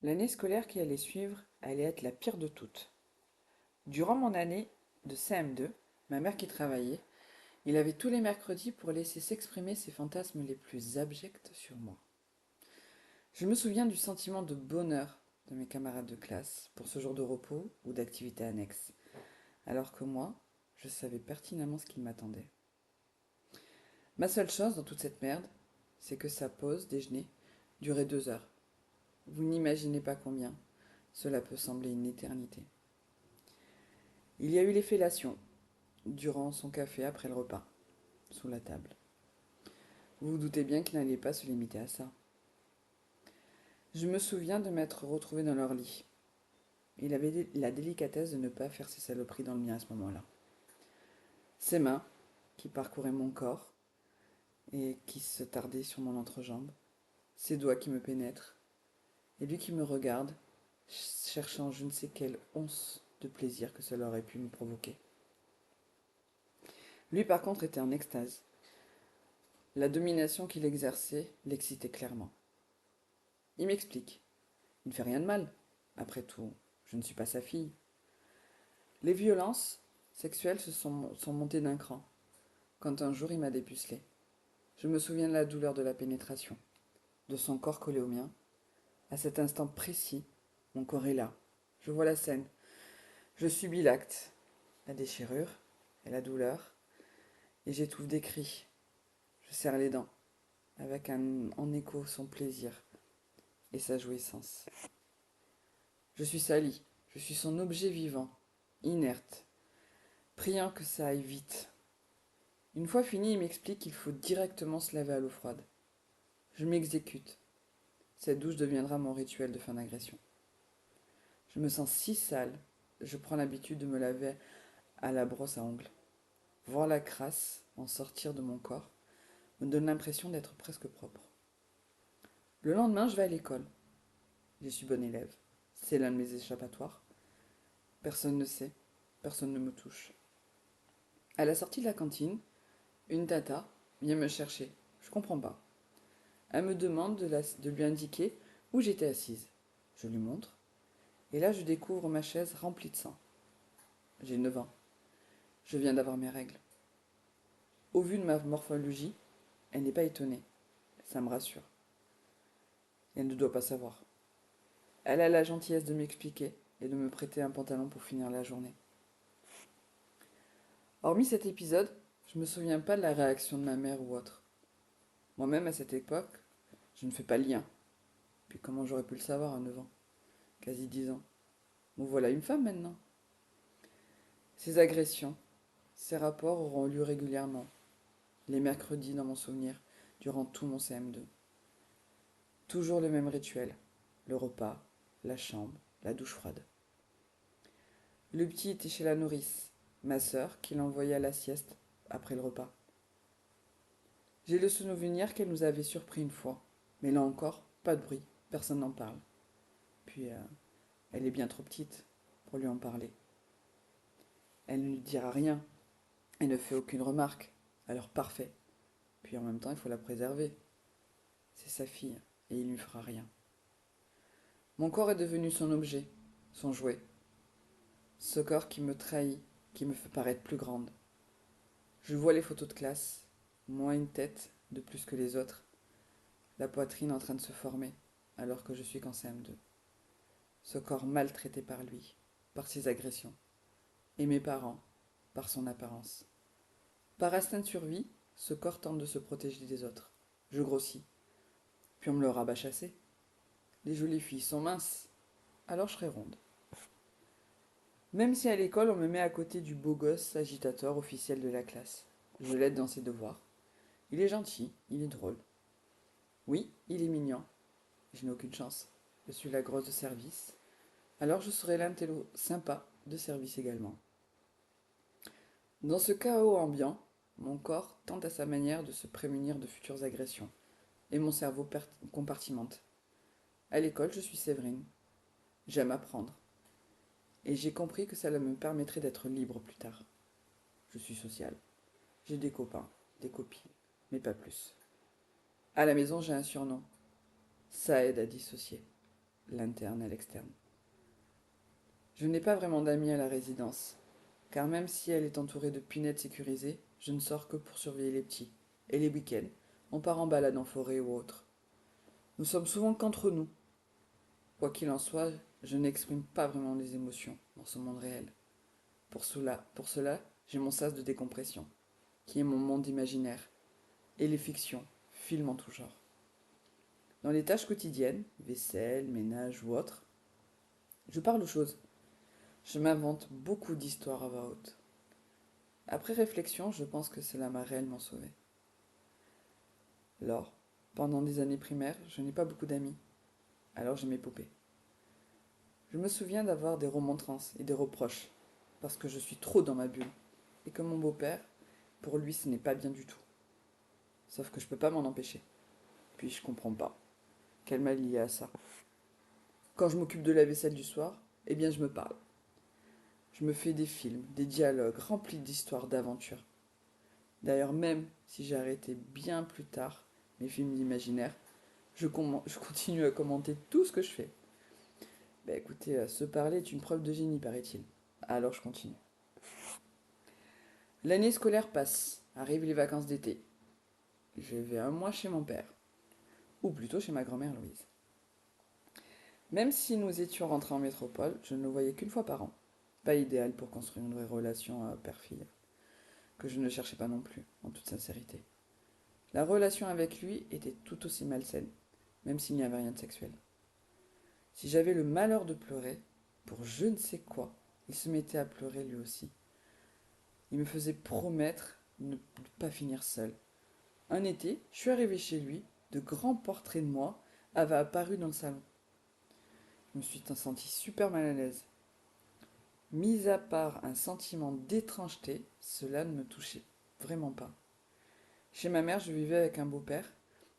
L'année scolaire qui allait suivre allait être la pire de toutes. Durant mon année de CM2, ma mère qui travaillait, il avait tous les mercredis pour laisser s'exprimer ses fantasmes les plus abjects sur moi. Je me souviens du sentiment de bonheur de mes camarades de classe pour ce jour de repos ou d'activité annexe, alors que moi, je savais pertinemment ce qui m'attendait. Ma seule chance dans toute cette merde, c'est que sa pause déjeuner durait 2 heures. Vous n'imaginez pas combien. Cela peut sembler une éternité. Il y a eu les fellations, durant son café après le repas, sous la table. Vous vous doutez bien qu'il n'allait pas se limiter à ça. Je me souviens de m'être retrouvée dans leur lit. Il avait la délicatesse de ne pas faire ses saloperies dans le mien à ce moment-là. Ses mains, qui parcouraient mon corps et qui se tardaient sur mon entrejambe, ses doigts qui me pénètrent, et lui qui me regarde, cherchant je ne sais quelle once de plaisir que cela aurait pu me provoquer. Lui par contre était en extase. La domination qu'il exerçait l'excitait clairement. Il m'explique. Il ne fait rien de mal. Après tout, je ne suis pas sa fille. Les violences sexuelles sont montées d'un cran, quand un jour il m'a dépucelé. Je me souviens de la douleur de la pénétration, de son corps collé au mien. À cet instant précis, mon corps est là. Je vois la scène. Je subis l'acte, la déchirure et la douleur, et j'étouffe des cris. Je serre les dents, avec en écho son plaisir et sa jouissance. Je suis sali, je suis son objet vivant, inerte, priant que ça aille vite. Une fois fini, il m'explique qu'il faut directement se laver à l'eau froide. Je m'exécute. Cette douche deviendra mon rituel de fin d'agression. Je me sens si sale, je prends l'habitude de me laver à la brosse à ongles. Voir la crasse en sortir de mon corps me donne l'impression d'être presque propre. Le lendemain, je vais à l'école. Je suis bon élève. C'est l'un de mes échappatoires. Personne ne sait, personne ne me touche. À la sortie de la cantine, une tata vient me chercher. Je comprends pas. Elle me demande de lui indiquer où j'étais assise. Je lui montre. Et là, je découvre ma chaise remplie de sang. J'ai 9 ans. Je viens d'avoir mes règles. Au vu de ma morphologie, elle n'est pas étonnée. Ça me rassure. Elle ne doit pas savoir. Elle a la gentillesse de m'expliquer et de me prêter un pantalon pour finir la journée. Hormis cet épisode, je ne me souviens pas de la réaction de ma mère ou autre. Moi-même, à cette époque, je ne fais pas le lien. Puis comment j'aurais pu le savoir à 9 ans? Quasi 10 ans. Me voilà une femme maintenant. Ces agressions, ces rapports auront lieu régulièrement, les mercredis dans mon souvenir, durant tout mon CM2. Toujours le même rituel, le repas, la chambre, la douche froide. Le petit était chez la nourrice, ma sœur qui l'envoyait à la sieste après le repas. J'ai le souvenir qu'elle nous avait surpris une fois, mais là encore, pas de bruit, personne n'en parle. Puis, elle est bien trop petite pour lui en parler. Elle ne lui dira rien, elle ne fait aucune remarque, alors parfait. Puis en même temps, il faut la préserver. C'est sa fille, et il ne lui fera rien. Mon corps est devenu son objet, son jouet. Ce corps qui me trahit, qui me fait paraître plus grande. Je vois les photos de classe, moi une tête de plus que les autres, la poitrine en train de se former, alors que je suis qu'en CM2. Ce corps maltraité par lui, par ses agressions, et mes parents, par son apparence. Par instinct de survie, ce corps tente de se protéger des autres. Je grossis, puis on me le rabat chassé. Les jolies filles sont minces, alors je serai ronde. Même si à l'école on me met à côté du beau gosse agitateur officiel de la classe. Je l'aide dans ses devoirs. Il est gentil, il est drôle. Oui, il est mignon. Je n'ai aucune chance. Je suis la grosse de service. Alors je serai l'intello sympa de service également. Dans ce chaos ambiant, mon corps tente à sa manière de se prémunir de futures agressions. Et mon cerveau compartimente. À l'école, je suis Séverine. J'aime apprendre. Et j'ai compris que cela me permettrait d'être libre plus tard. Je suis sociale. J'ai des copains, des copines, mais pas plus. À la maison, j'ai un surnom. Ça aide à dissocier. l'interne à l'externe. Je n'ai pas vraiment d'amis à la résidence, car même si elle est entourée de pinettes sécurisées, je ne sors que pour surveiller les petits. Et les week-ends, on part en balade en forêt ou autre. Nous sommes souvent qu'entre nous. Quoi qu'il en soit, je n'exprime pas vraiment les émotions dans ce monde réel. Pour cela, j'ai mon sas de décompression, qui est mon monde imaginaire, et les fictions, films en tout genre. Dans les tâches quotidiennes, vaisselle, ménage ou autre, je parle aux choses. Je m'invente beaucoup d'histoires à voix haute. Après réflexion, je pense que cela m'a réellement sauvé. Lors, pendant des années primaires, je n'ai pas beaucoup d'amis. Alors j'ai mes poupées. Je me souviens d'avoir des remontrances et des reproches, parce que je suis trop dans ma bulle, et que mon beau-père, pour lui, ce n'est pas bien du tout. Sauf que je peux pas m'en empêcher. Puis je comprends pas. Quel mal il y a à ça? Quand je m'occupe de la vaisselle du soir, eh bien je me parle. Je me fais des films, des dialogues remplis d'histoires, d'aventures. D'ailleurs, même si j'ai arrêté bien plus tard mes films d'imaginaire, je continue à commenter tout ce que je fais. Bah écoutez, se parler est une preuve de génie, paraît-il. Alors je continue. L'année scolaire passe, arrivent les vacances d'été. Je vais un mois chez mon père, ou plutôt chez ma grand-mère Louise. Même si nous étions rentrés en métropole, je ne le voyais qu'une fois par an. Pas idéal pour construire une vraie relation père-fille, que je ne cherchais pas non plus, en toute sincérité. La relation avec lui était tout aussi malsaine, même s'il n'y avait rien de sexuel. Si j'avais le malheur de pleurer, pour je ne sais quoi, il se mettait à pleurer lui aussi. Il me faisait promettre de ne pas finir seul. Un été, je suis arrivé chez lui, de grands portraits de moi avaient apparu dans le salon. Je me suis senti super mal à l'aise. Mis à part un sentiment d'étrangeté, cela ne me touchait vraiment pas. Chez ma mère, je vivais avec un beau-père,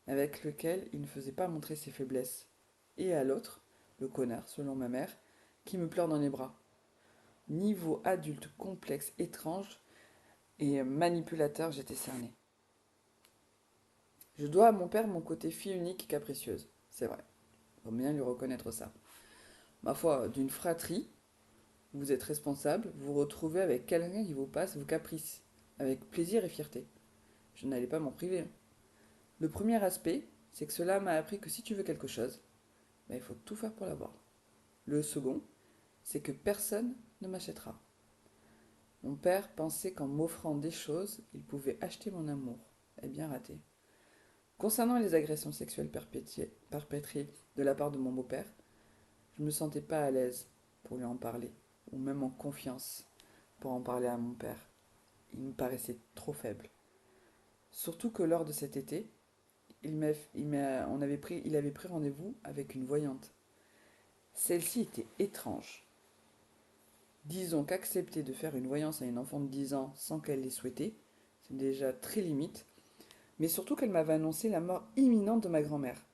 avec lequel il ne faisait pas montrer ses faiblesses. Et à l'autre, le connard, selon ma mère, qui me pleure dans les bras. Niveau adulte complexe, étrange et manipulateur, j'étais cerné. Je dois à mon père mon côté fille unique et capricieuse. C'est vrai, faut bien lui reconnaître ça. Ma foi, d'une fratrie, vous êtes responsable, vous vous retrouvez avec quelqu'un qui vous passe vos caprices, avec plaisir et fierté. Je n'allais pas m'en priver. Le premier aspect, c'est que cela m'a appris que si tu veux quelque chose, ben, il faut tout faire pour l'avoir. Le second, c'est que personne ne m'achètera. Mon père pensait qu'en m'offrant des choses, il pouvait acheter mon amour. Eh bien raté. Concernant les agressions sexuelles perpétrées de la part de mon beau-père, je ne me sentais pas à l'aise pour lui en parler, ou même en confiance pour en parler à mon père. Il me paraissait trop faible. Surtout que lors de cet été, il avait pris rendez-vous avec une voyante. Celle-ci était étrange. Disons qu'accepter de faire une voyance à une enfant de 10 ans sans qu'elle l'ait souhaité, c'est déjà très limite, mais surtout qu'elle m'avait annoncé la mort imminente de ma grand-mère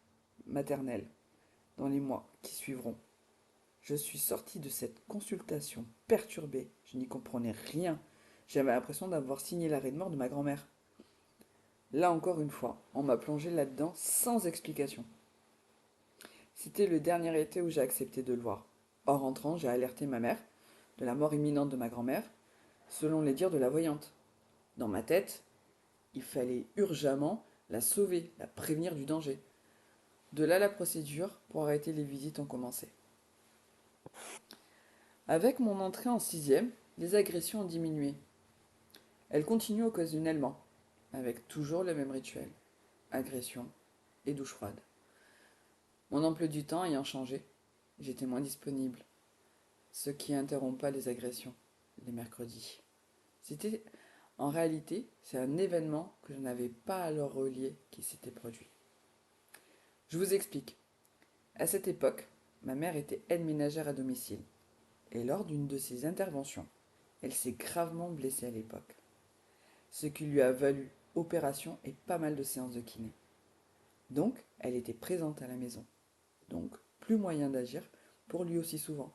maternelle dans les mois qui suivront. Je suis sortie de cette consultation perturbée, je n'y comprenais rien. J'avais l'impression d'avoir signé l'arrêt de mort de ma grand-mère. Là encore une fois, on m'a plongé là-dedans sans explication. C'était le dernier été où j'ai accepté de le voir. En rentrant, j'ai alerté ma mère de la mort imminente de ma grand-mère, selon les dires de la voyante. Dans ma tête, il fallait urgemment la sauver, la prévenir du danger. De là, la procédure pour arrêter les visites ont commencé. Avec mon entrée en sixième, les agressions ont diminué. Elles continuent occasionnellement, avec toujours le même rituel. Agression et douche froide. Mon emploi du temps ayant changé, j'étais moins disponible, ce qui interrompt pas les agressions, les mercredis. C'était, en réalité, c'est un événement que je n'avais pas alors relié qui s'était produit. Je vous explique. À cette époque, ma mère était aide ménagère à domicile, et lors d'une de ses interventions, elle s'est gravement blessée à l'époque, ce qui lui a valu opération et pas mal de séances de kiné. Donc, elle était présente à la maison. Donc, plus moyen d'agir pour lui aussi souvent.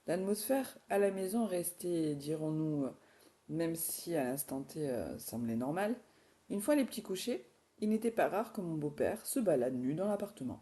L'atmosphère à la maison restait, dirons-nous, même si à l'instant T semblait normal, une fois les petits couchés, il n'était pas rare que mon beau-père se balade nu dans l'appartement.